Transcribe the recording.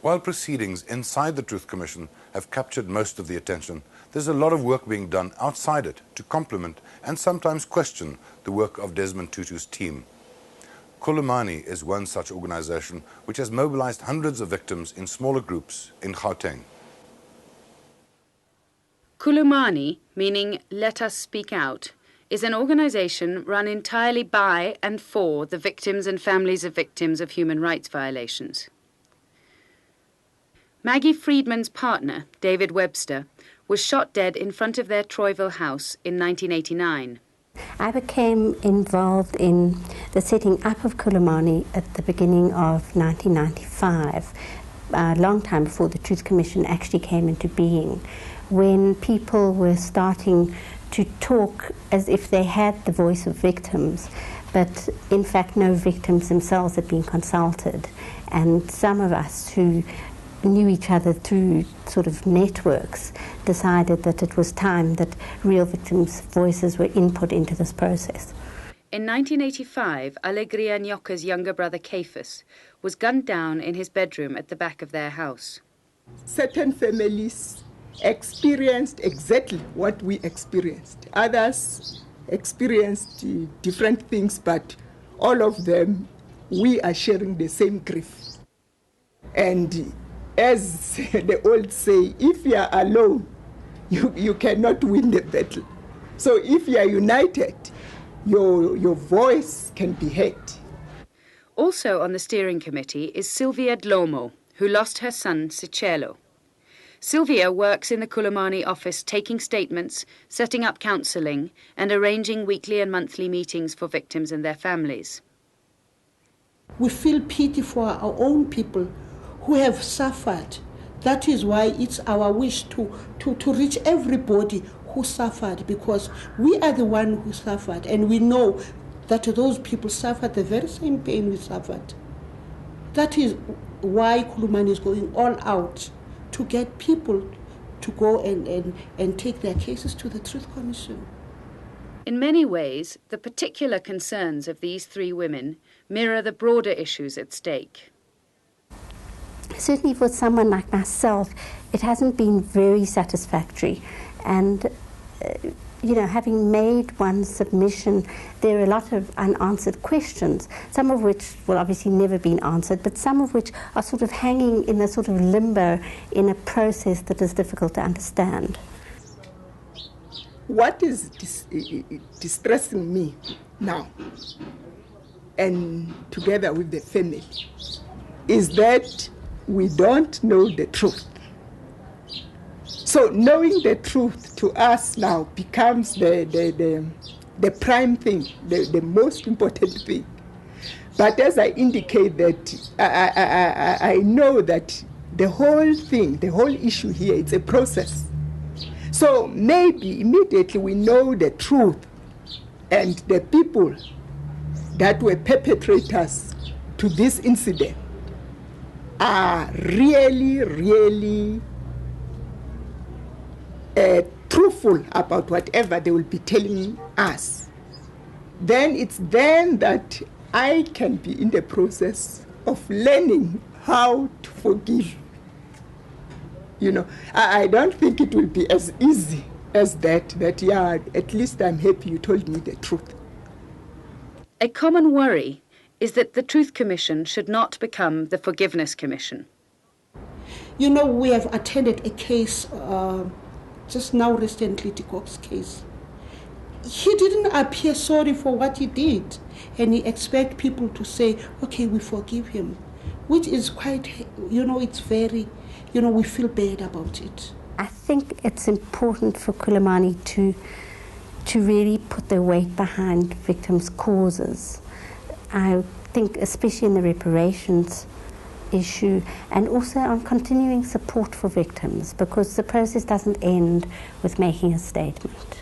While proceedings inside the Truth Commission have captured most of the attention, there's a lot of work being done outside it to complement and sometimes question the work of Desmond Tutu's team. Khulumani is one such organization which has mobilized hundreds of victims in smaller groups in Gauteng. Khulumani, meaning Let Us Speak Out, is an organization run entirely by and for the victims and families of victims of human rights violations. Maggie Friedman's partner, David Webster, was shot dead in front of their Troyville house in 1989. I became involved in the setting up of Khulumani at the beginning of 1995, a long time before the Truth Commission actually came into being, when people were starting to talk as if they had the voice of victims, but in fact no victims themselves had been consulted. And some of us who knew each other through sort of networks decided that it was time that real victims' voices were input into this process. In 1985, Allegria Nyoko's younger brother Cephas was gunned down in his bedroom at the back of their house. Certain families experienced exactly what we experienced. Others experienced different things, but all of them, we are sharing the same grief. And as the old say, if you are alone, you cannot win the battle. So if you are united, your voice can be heard. Also on the steering committee is Sylvia Dhlomo, who lost her son Sicelo. Sylvia works in the Khulumani office taking statements, setting up counselling and arranging weekly and monthly meetings for victims and their families. We feel pity for our own people who have suffered. That is why it's our wish to reach everybody who suffered, because we are the one who suffered, and we know that those people suffered the very same pain we suffered. That is why Khulumani is going all out to get people to go and take their cases to the Truth Commission. In many ways, the particular concerns of these three women mirror the broader issues at stake. Certainly for someone like myself, it hasn't been very satisfactory. And, having made one submission, there are a lot of unanswered questions, some of which will obviously never be answered, but some of which are sort of hanging in a sort of limbo in a process that is difficult to understand. What is distressing me now, and together with the family, is that we don't know the truth. So knowing the truth to us now becomes the prime thing, the most important thing. But as I indicate that, I know that the whole thing, the whole issue here, it's a process. So maybe immediately we know the truth, and the people that were perpetrators to this incident are really truthful about whatever they will be telling us. Then it's then that I can be in the process of learning how to forgive. I don't think it will be as easy as that, yeah, at least I'm happy you told me the truth. A common worry is that the Truth Commission should not become the Forgiveness Commission. We have attended a case just now recently, Tikok's case. He didn't appear sorry for what he did, and he expects people to say, okay, we forgive him, which is quite, it's very, we feel bad about it. I think it's important for Khulumani to really put their weight behind victims' causes. I think especially in the reparations issue, and also on continuing support for victims, because the process doesn't end with making a statement.